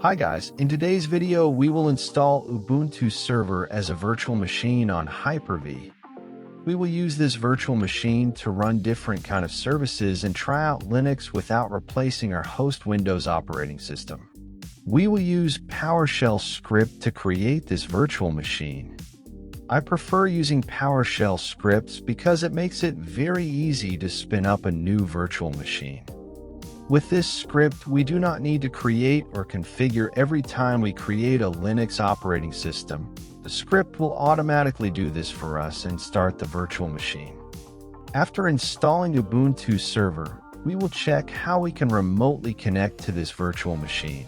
Hi guys, in today's video we will install Ubuntu Server as a virtual machine on Hyper-V. We will use this virtual machine to run different kind of services and try out Linux without replacing our host Windows operating system. We will use PowerShell script to create this virtual machine. I prefer using PowerShell scripts because it makes it very easy to spin up a new virtual machine. With this script, we do not need to create or configure every time we create a Linux operating system. The script will automatically do this for us and start the virtual machine. After installing Ubuntu Server, we will check how we can remotely connect to this virtual machine.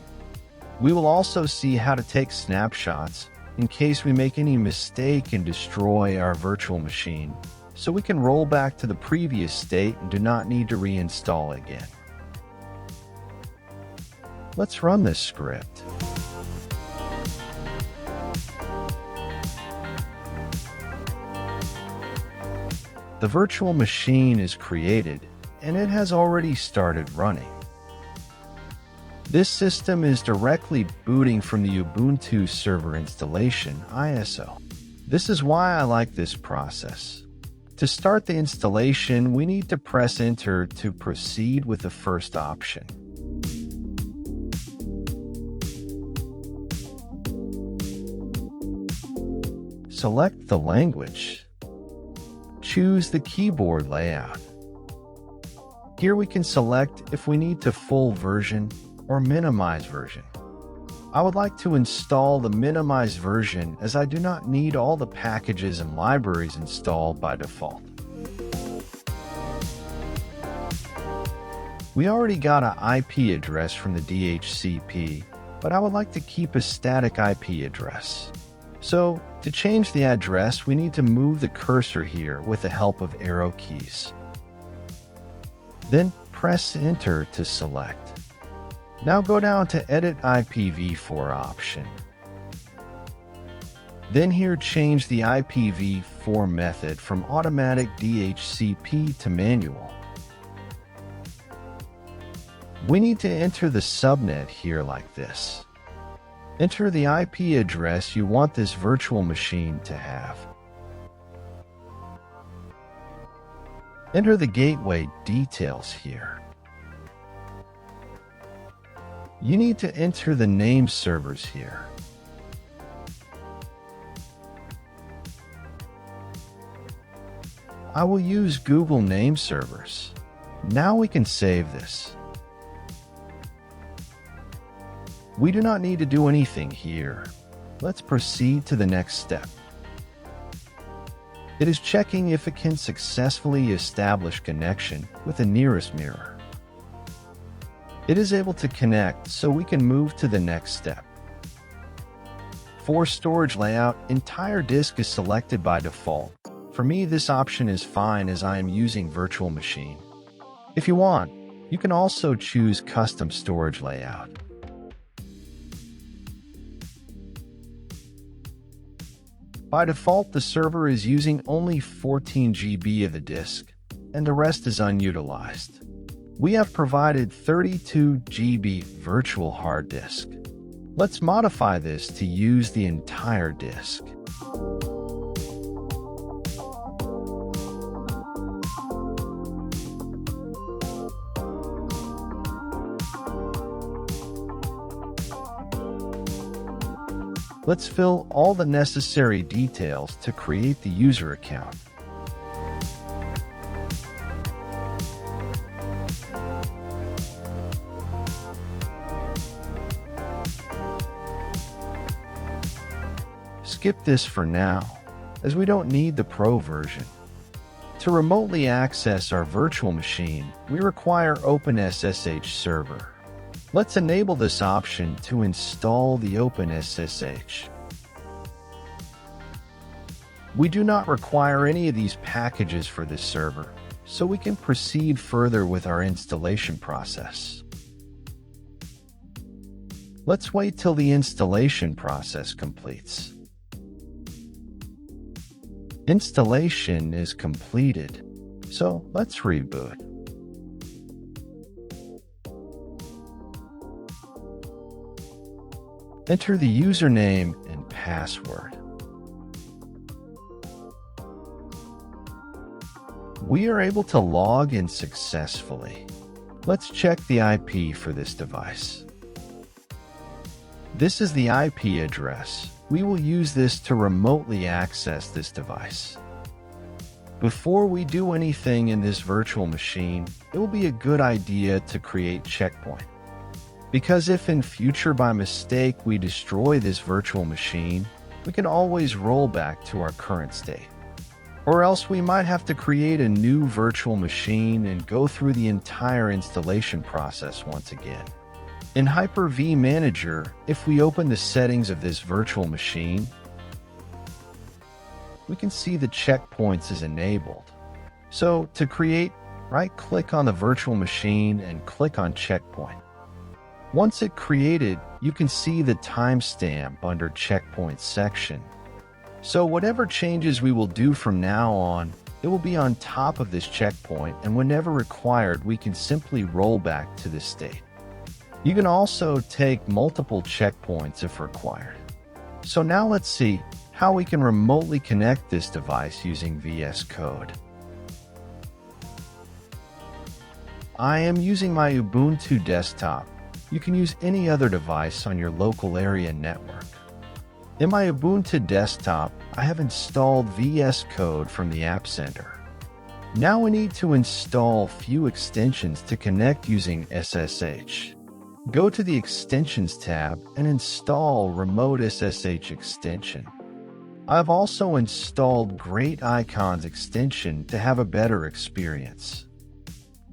We will also see how to take snapshots in case we make any mistake and destroy our virtual machine, so we can roll back to the previous state and do not need to reinstall again. Let's run this script. The virtual machine is created, and it has already started running. This system is directly booting from the Ubuntu Server installation, ISO. This is why I like this process. To start the installation, we need to press Enter to proceed with the first option. Select the language. Choose the keyboard layout. Here we can select if we need to full version or minimize version. I would like to install the minimized version as I do not need all the packages and libraries installed by default. We already got an IP address from the DHCP, but I would like to keep a static IP address. So, to change the address, we need to move the cursor here with the help of arrow keys. Then press Enter to select. Now go down to Edit IPv4 option. Then here change the IPv4 method from automatic DHCP to manual. We need to enter the subnet here like this. Enter the IP address you want this virtual machine to have. Enter the gateway details here. You need to enter the name servers here. I will use Google name servers. Now we can save this. We do not need to do anything here. Let's proceed to the next step. It is checking if it can successfully establish connection with the nearest mirror. It is able to connect, so we can move to the next step. For storage layout, entire disk is selected by default. For me, this option is fine as I am using virtual machine. If you want, you can also choose custom storage layout. By default, the server is using only 14 GB of the disk, and the rest is unutilized. We have provided 32 GB virtual hard disk. Let's modify this to use the entire disk. Let's fill all the necessary details to create the user account. Skip this for now, as we don't need the Pro version. To remotely access our virtual machine, we require OpenSSH server. Let's enable this option to install the OpenSSH. We do not require any of these packages for this server, so we can proceed further with our installation process. Let's wait till the installation process completes. Installation is completed, so let's reboot. Enter the username and password. We are able to log in successfully. Let's check the IP for this device. This is the IP address. We will use this to remotely access this device. Before we do anything in this virtual machine, it will be a good idea to create checkpoint. Because if in future by mistake we destroy this virtual machine, we can always roll back to our current state. Or else we might have to create a new virtual machine and go through the entire installation process once again. In Hyper-V Manager, if we open the settings of this virtual machine, we can see the checkpoints is enabled. So to create, right-click on the virtual machine and click on checkpoint. Once it created, you can see the timestamp under checkpoint section. So whatever changes we will do from now on, it will be on top of this checkpoint, and whenever required, we can simply roll back to this state. You can also take multiple checkpoints if required. So now let's see how we can remotely connect this device using VS Code. I am using my Ubuntu desktop. You can use any other device on your local area network. In my Ubuntu desktop, I have installed VS Code from the App Center. Now we need to install few extensions to connect using SSH. Go to the Extensions tab and install Remote SSH extension. I've also installed Great Icons extension to have a better experience.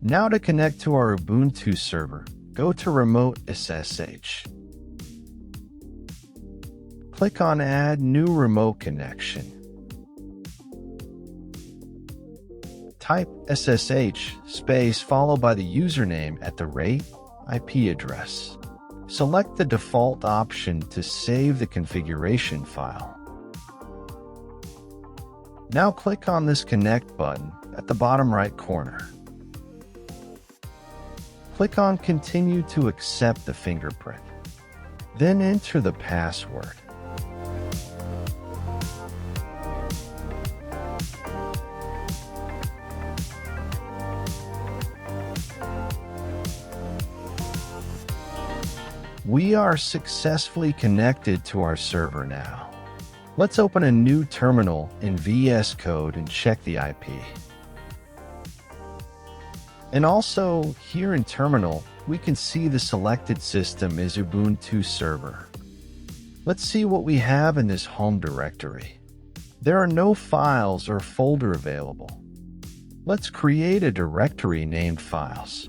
Now to connect to our Ubuntu server, go to Remote SSH. Click on Add New Remote Connection. Type SSH space followed by the username at the rate IP address. Select the default option to save the configuration file. Now click on this Connect button at the bottom right corner. Click on Continue to accept the fingerprint. Then enter the password. We are successfully connected to our server now. Let's open a new terminal in VS Code and check the IP. And also, here in Terminal, we can see the selected system is Ubuntu Server. Let's see what we have in this home directory. There are no files or folder available. Let's create a directory named Files.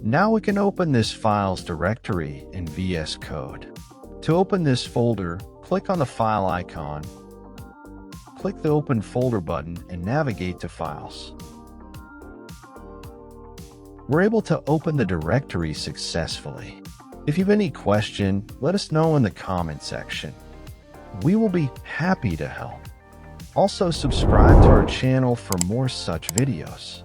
Now we can open this files directory in VS Code. To open this folder, click on the file icon, click the Open Folder button, and navigate to Files. We're able to open the directory successfully. If you have any question, let us know in the comment section. We will be happy to help. Also, subscribe to our channel for more such videos.